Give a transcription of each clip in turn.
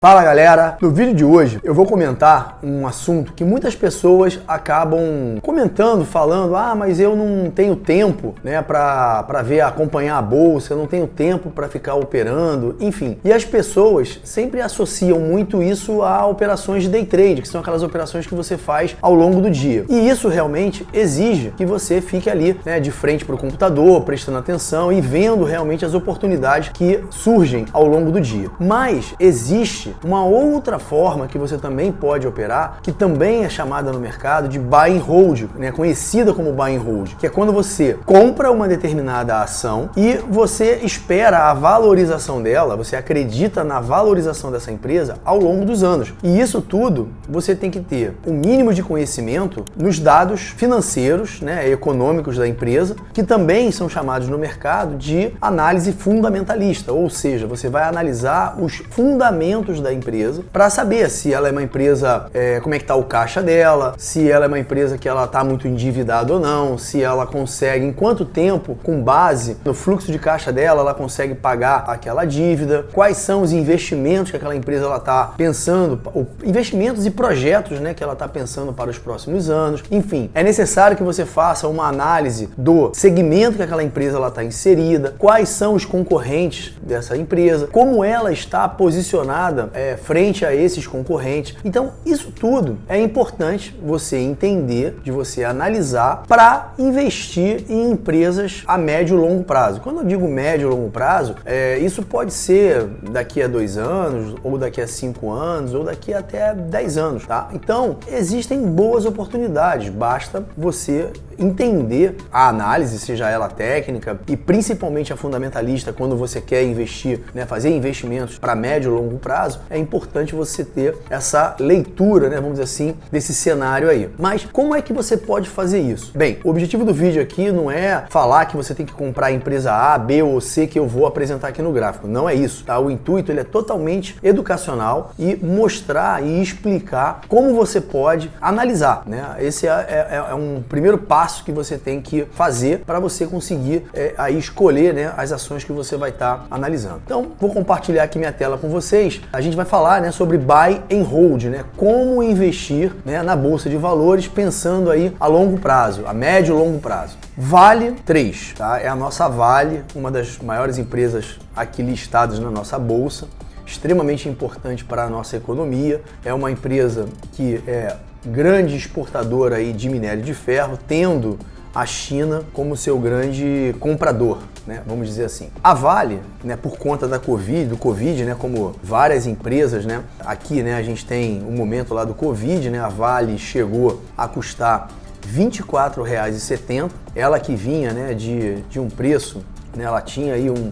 Fala galera, no vídeo de hoje eu vou comentar um assunto que muitas pessoas acabam comentando, falando: ah, mas eu não tenho tempo, né, para acompanhar a bolsa, eu não tenho tempo para ficar operando, enfim. E as pessoas sempre associam muito isso a operações de day trade, que são aquelas operações que você faz ao longo do dia. E isso realmente exige que você fique ali, né, de frente para o computador, prestando atenção e vendo realmente as oportunidades que surgem ao longo do dia. Mas existe uma outra forma que você também pode operar, que também é chamada no mercado de buy and hold, né, conhecida como buy and hold, que é quando você compra uma determinada ação e você espera a valorização dela, você acredita na valorização dessa empresa ao longo dos anos. E isso tudo você tem que ter um mínimo de conhecimento nos dados financeiros, né, econômicos da empresa, que também são chamados no mercado de análise fundamentalista, ou seja, você vai analisar os fundamentos da empresa para saber se ela é uma empresa, como é que está o caixa dela, se ela é uma empresa que ela está muito endividada ou não, se ela consegue, em quanto tempo, com base no fluxo de caixa dela, ela consegue pagar aquela dívida, quais são os investimentos que aquela empresa está pensando, investimentos e projetos, né, que ela está pensando para os próximos anos. Enfim, é necessário que você faça uma análise do segmento que aquela empresa está inserida, quais são os concorrentes dessa empresa, como ela está posicionada frente a esses concorrentes. Então, isso tudo é importante você entender, de você analisar para investir em empresas a médio e longo prazo. Quando eu digo médio e longo prazo, isso pode ser daqui a 2 anos, ou daqui a 5 anos, ou daqui até 10 anos, tá? Então, existem boas oportunidades, basta você entender a análise, seja ela técnica e principalmente a fundamentalista, quando você quer investir, né, fazer investimentos para médio e longo prazo, é importante você ter essa leitura, né, vamos dizer assim, desse cenário aí. Mas como é que você pode fazer isso? Bem, o objetivo do vídeo aqui não é falar que você tem que comprar a empresa A, B ou C que eu vou apresentar aqui no gráfico. Não é isso, tá? O intuito ele é totalmente educacional e mostrar e explicar como você pode analisar, né? Esse é um primeiro passo que você tem que fazer para você conseguir aí escolher, né, as ações que você vai estar analisando. Então, vou compartilhar aqui minha tela com vocês. A gente vai falar, né, sobre buy and hold, né, como investir, né, na bolsa de valores pensando aí a longo prazo, a médio e longo prazo. Vale 3, tá? É a nossa Vale, uma das maiores empresas aqui listadas na nossa bolsa, extremamente importante para a nossa economia. É uma empresa que é grande exportadora aí de minério de ferro, tendo a China como seu grande comprador, né, vamos dizer assim. A Vale, né, por conta do Covid, né, como várias empresas, né, aqui, né, a gente tem um momento lá do Covid, né, a Vale chegou a custar R$ 24,70, ela que vinha, né, de um preço, né, ela tinha aí um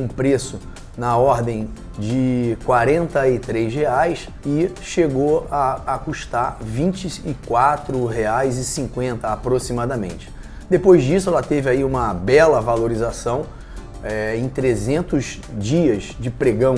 preço na ordem de R$ 43 e chegou a custar R$ 24,50 aproximadamente. Depois disso, ela teve aí uma bela valorização em 300 dias de pregão,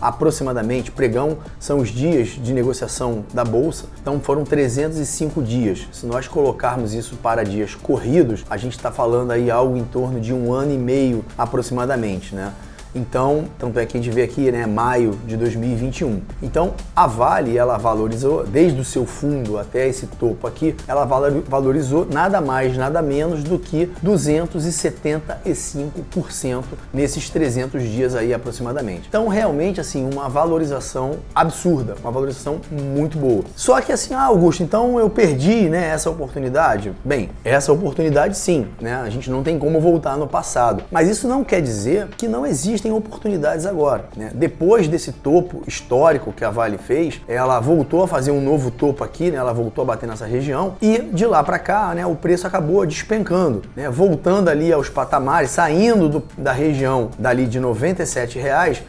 aproximadamente. Pregão são os dias de negociação da bolsa, então foram 305 dias. Se nós colocarmos isso para dias corridos, a gente está falando aí algo em torno de 1 ano e meio aproximadamente, né? Então, tanto é que a gente vê aqui, né, maio de 2021. Então, a Vale, ela valorizou, desde o seu fundo até esse topo aqui, ela valorizou nada mais, nada menos do que 275% nesses 300 dias aí aproximadamente. Então, realmente, assim, uma valorização absurda, uma valorização muito boa. Só que assim, Augusto, então eu perdi, né, essa oportunidade? Bem, essa oportunidade sim, né, a gente não tem como voltar no passado. Mas isso não quer dizer que não existem oportunidades agora, né? Depois desse topo histórico que a Vale fez, ela voltou a fazer um novo topo aqui, né? Ela voltou a bater nessa região e de lá para cá, né, o preço acabou despencando, né? Voltando ali aos patamares, saindo da região dali de R$ 97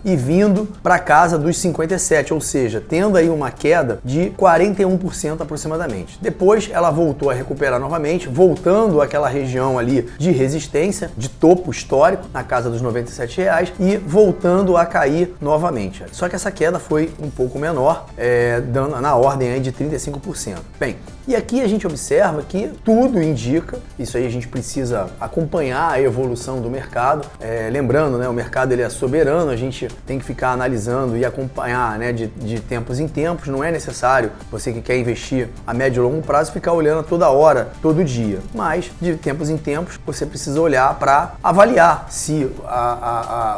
e vindo para casa dos 57, ou seja, tendo aí uma queda de 41% aproximadamente. Depois ela voltou a recuperar novamente, voltando àquela região ali de resistência, de topo histórico, na casa dos R$ 97 e voltando a cair novamente. Só que essa queda foi um pouco menor, dando na ordem aí de 35%. Bem, e aqui a gente observa que tudo indica, isso aí a gente precisa acompanhar a evolução do mercado, lembrando, né, o mercado ele é soberano, a gente tem que ficar analisando e acompanhar, né, de tempos em tempos, não é necessário você que quer investir a médio e longo prazo ficar olhando toda hora, todo dia, mas de tempos em tempos você precisa olhar para avaliar se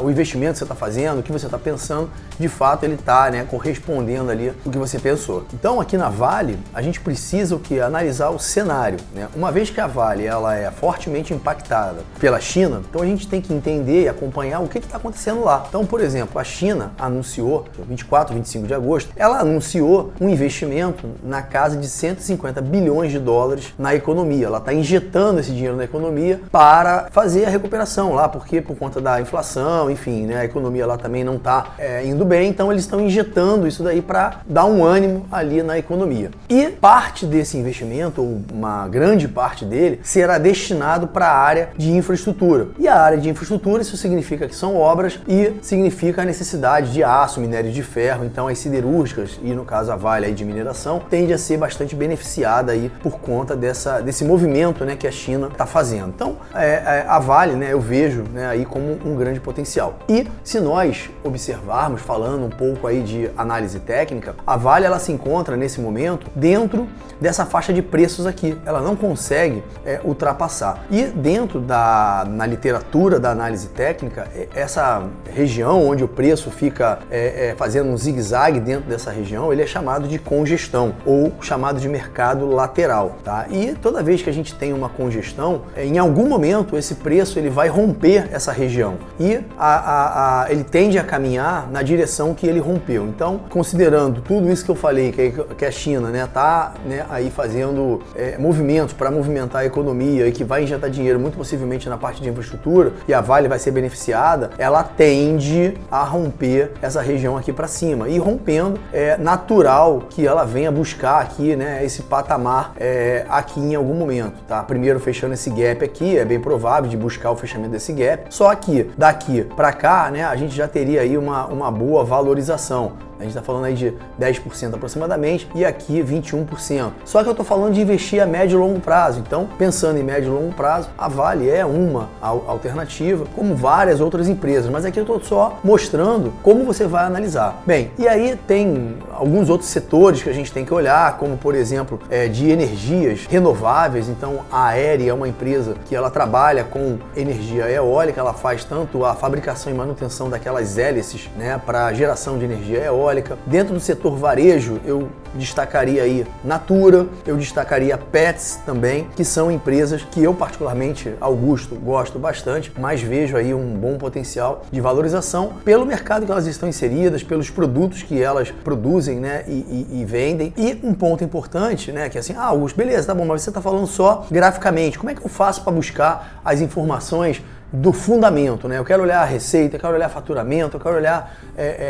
o investimento que você está fazendo, o que você está pensando, de fato ele está, né, correspondendo ali o que você pensou. Então aqui na Vale a gente precisa o que? Analisar o cenário, né? Uma vez que a Vale ela é fortemente impactada pela China, então a gente tem que entender e acompanhar o que está acontecendo lá. Então, por exemplo, a China anunciou, 24, 25 de agosto, ela anunciou um investimento na casa de 150 bilhões de dólares na economia. Ela está injetando esse dinheiro na economia para fazer a recuperação lá, porque por conta da inflação, enfim, né, a economia lá também não está indo bem, então eles estão injetando isso daí para dar um ânimo ali na economia. E parte desse investimento, ou uma grande parte dele, será destinado para a área de infraestrutura. E a área de infraestrutura, isso significa que são obras e significa a necessidade de aço, minério de ferro, então as siderúrgicas, e no caso a Vale aí de mineração, tende a ser bastante beneficiada aí por conta desse movimento, né, que a China está fazendo. Então, a Vale, né, eu vejo, né, aí como um grande potencial. E se nós observarmos, falando um pouco aí de análise técnica, a Vale ela se encontra nesse momento dentro dessa faixa de preços aqui. Ela não consegue ultrapassar. E dentro na literatura da análise técnica, essa região onde o preço fica fazendo um zigue-zague dentro dessa região, ele é chamado de congestão ou chamado de mercado lateral, tá? E toda vez que a gente tem uma congestão, em algum momento esse preço ele vai romper essa região e ele tende a caminhar na direção que ele rompeu. Então, considerando tudo isso que eu falei, que a China, né, tá, né, aí fazendo movimentos para movimentar a economia e que vai injetar dinheiro muito possivelmente na parte de infraestrutura e a Vale vai ser beneficiada, ela tende a romper essa região aqui para cima. E rompendo, é natural que ela venha buscar aqui, né, esse patamar aqui em algum momento, tá? Primeiro fechando esse gap aqui, é bem provável de buscar o fechamento desse gap, só que daqui para cá, né, a gente já teria aí uma boa valorização. A gente está falando aí de 10% aproximadamente e aqui 21%. Só que eu estou falando de investir a médio e longo prazo. Então, pensando em médio e longo prazo, a Vale é uma alternativa, como várias outras empresas. Mas aqui eu estou só mostrando como você vai analisar. Bem, e aí tem alguns outros setores que a gente tem que olhar, como por exemplo, de energias renováveis. Então, a Aérea é uma empresa que ela trabalha com energia eólica, ela faz tanto a fabricação e manutenção daquelas hélices, né, para geração de energia eólica. Dentro do setor varejo, eu destacaria aí Natura, eu destacaria Pets também, que são empresas que eu particularmente, Augusto, gosto bastante, mas vejo aí um bom potencial de valorização pelo mercado que elas estão inseridas, pelos produtos que elas produzem, né, e vendem. E um ponto importante, né, que é assim, Augusto, beleza, tá bom, mas você está falando só graficamente, como é que eu faço para buscar as informações do fundamento, né? Eu quero olhar a receita, eu quero olhar faturamento, eu quero olhar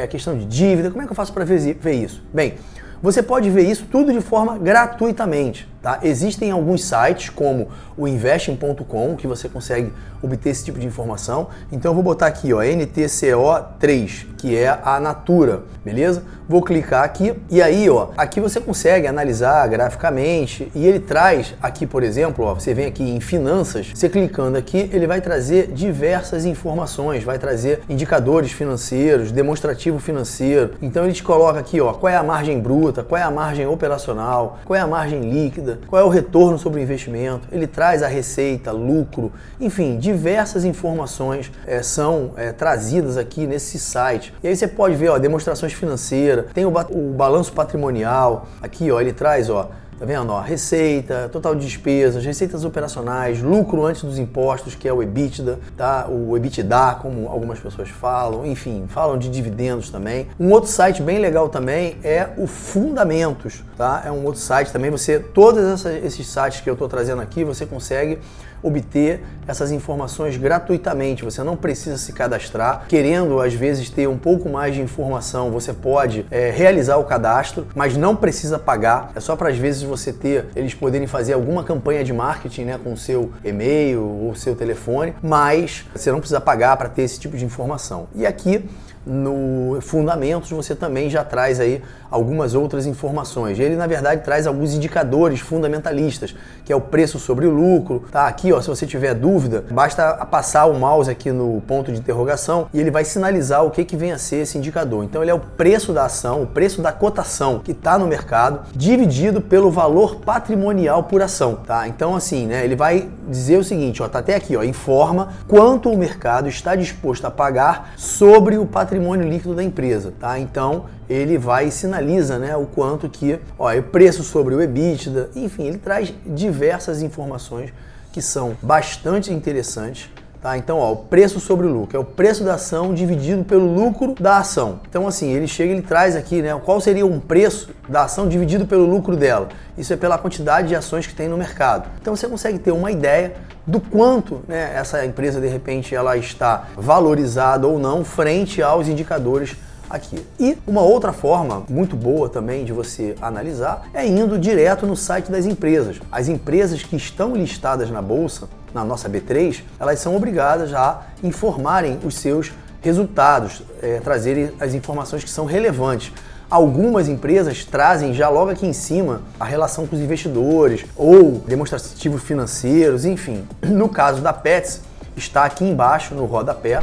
a questão de dívida, como é que eu faço para ver isso? Bem, você pode ver isso tudo de forma gratuitamente, tá? Existem alguns sites como o investing.com que você consegue obter esse tipo de informação. Então eu vou botar aqui, ó, NTCO3, que é a Natura, beleza? Vou clicar aqui e aí, ó, aqui você consegue analisar graficamente e ele traz aqui, por exemplo, ó, você vem aqui em finanças, você clicando aqui, ele vai trazer diversas informações, vai trazer indicadores financeiros, demonstrativo financeiro. Então ele te coloca aqui, ó, qual é a margem bruta, qual é a margem operacional, qual é a margem líquida, qual é o retorno sobre o investimento, ele traz a receita, lucro, enfim, diversas informações são trazidas aqui nesse site. E aí você pode ver, ó, demonstrações financeiras, tem o balanço patrimonial, aqui, ó, ele traz, ó, tá vendo, ó, receita, total de despesas, receitas operacionais, lucro antes dos impostos, que é o EBITDA, tá? O EBITDA, como algumas pessoas falam, enfim, falam de dividendos também. Um outro site bem legal também é o Fundamentos, tá? É um outro site também, todos esses sites que eu tô trazendo aqui, você consegue obter essas informações gratuitamente, você não precisa se cadastrar. Querendo às vezes ter um pouco mais de informação, você pode realizar o cadastro, mas não precisa pagar, é só para às vezes você ter, eles poderem fazer alguma campanha de marketing, né, com o seu e-mail ou seu telefone, mas você não precisa pagar para ter esse tipo de informação. E aqui no Fundamentos você também já traz aí algumas outras informações. Ele na verdade traz alguns indicadores fundamentalistas, que é o preço sobre o lucro. Tá aqui, ó, se você tiver dúvida, basta passar o mouse aqui no ponto de interrogação e ele vai sinalizar o que vem a ser esse indicador. Então ele é o preço da ação, o preço da cotação que está no mercado, dividido pelo valor patrimonial por ação, tá? Então assim, né, ele vai dizer o seguinte, ó, tá até aqui, ó, informa quanto o mercado está disposto a pagar sobre o patrimônio líquido da empresa, tá? Então ele vai e sinaliza, né, o quanto que, ó, o preço sobre o EBITDA, enfim, ele traz diversas informações que são bastante interessantes. Tá? Então, ó, o preço sobre o lucro é o preço da ação dividido pelo lucro da ação. Então, assim, ele chega e ele traz aqui, né, qual seria um preço da ação dividido pelo lucro dela. Isso é pela quantidade de ações que tem no mercado. Então, você consegue ter uma ideia do quanto, né, essa empresa, de repente, ela está valorizada ou não frente aos indicadores aqui. E uma outra forma muito boa também de você analisar é indo direto no site das empresas. As empresas que estão listadas na bolsa, na nossa B3, elas são obrigadas a informarem os seus resultados, trazerem as informações que são relevantes. Algumas empresas trazem já logo aqui em cima a relação com os investidores ou demonstrativos financeiros, enfim. No caso da Petz, está aqui embaixo no rodapé,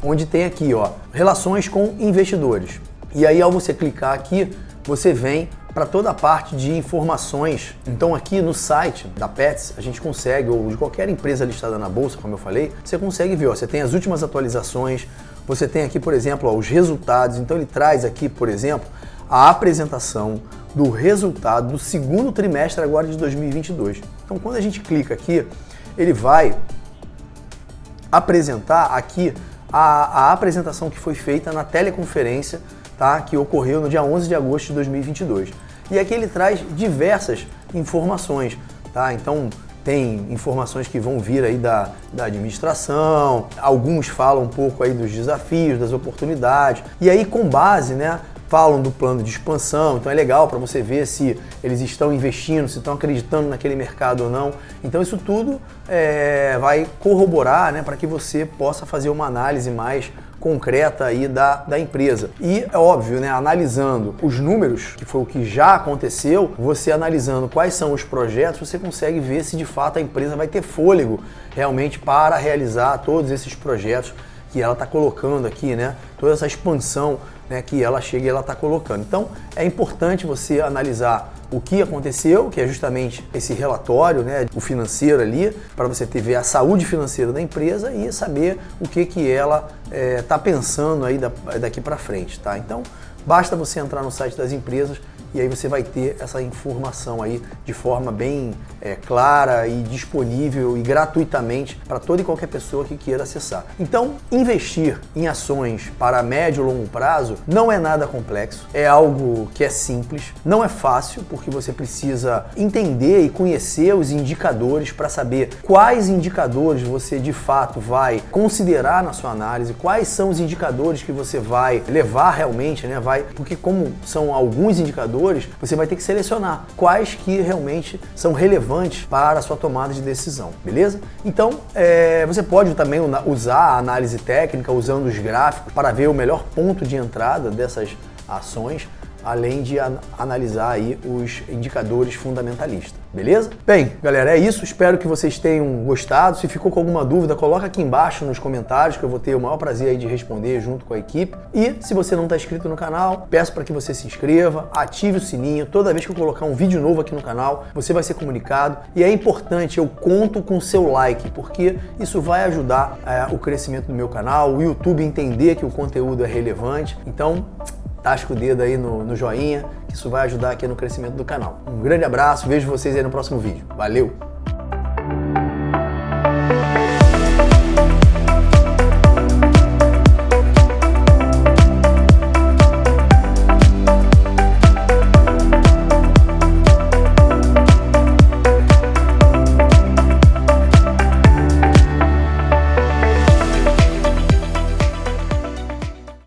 onde tem aqui, ó, relações com investidores. E aí, ao você clicar aqui, você vem para toda a parte de informações. Então aqui no site da Petz, a gente consegue, ou de qualquer empresa listada na bolsa, como eu falei, você consegue ver, ó, você tem as últimas atualizações, você tem aqui, por exemplo, ó, os resultados. Então ele traz aqui, por exemplo, a apresentação do resultado do segundo trimestre agora de 2022. Então quando a gente clica aqui, ele vai apresentar aqui a apresentação que foi feita na teleconferência, tá, que ocorreu no dia 11 de agosto de 2022. E aqui ele traz diversas informações, tá? Então tem informações que vão vir aí da administração, alguns falam um pouco aí dos desafios, das oportunidades, e aí com base, né, falam do plano de expansão. Então é legal para você ver se eles estão investindo, se estão acreditando naquele mercado ou não. Então isso tudo vai corroborar, né, para que você possa fazer uma análise mais concreta aí da empresa. E é óbvio, né, analisando os números, que foi o que já aconteceu, você analisando quais são os projetos, você consegue ver se de fato a empresa vai ter fôlego realmente para realizar todos esses projetos que ela está colocando aqui, né, toda essa expansão, né, que ela chega e ela está colocando. Então é importante você analisar o que aconteceu, que é justamente esse relatório, né, o financeiro ali, para você ver a saúde financeira da empresa e saber o que ela está pensando aí daqui para frente, tá? Então basta você entrar no site das empresas e aí você vai ter essa informação aí de forma bem clara e disponível e gratuitamente para toda e qualquer pessoa que queira acessar. Então, investir em ações para médio e longo prazo não é nada complexo, é algo que é simples, não é fácil porque você precisa entender e conhecer os indicadores para saber quais indicadores você de fato vai considerar na sua análise, quais são os indicadores que você vai levar realmente, né? Porque como são alguns indicadores, você vai ter que selecionar quais que realmente são relevantes para a sua tomada de decisão, beleza? Então, você pode também usar a análise técnica usando os gráficos para ver o melhor ponto de entrada dessas ações, além de analisar aí os indicadores fundamentalistas, beleza? Bem, galera, é isso. Espero que vocês tenham gostado. Se ficou com alguma dúvida, coloca aqui embaixo nos comentários que eu vou ter o maior prazer aí de responder junto com a equipe. E se você não está inscrito no canal, peço para que você se inscreva, ative o sininho. Toda vez que eu colocar um vídeo novo aqui no canal, você vai ser comunicado. E é importante, eu conto com o seu like, porque isso vai ajudar o crescimento do meu canal, o YouTube entender que o conteúdo é relevante. Então, tasca o dedo aí no joinha, que isso vai ajudar aqui no crescimento do canal. Um grande abraço, vejo vocês aí no próximo vídeo. Valeu!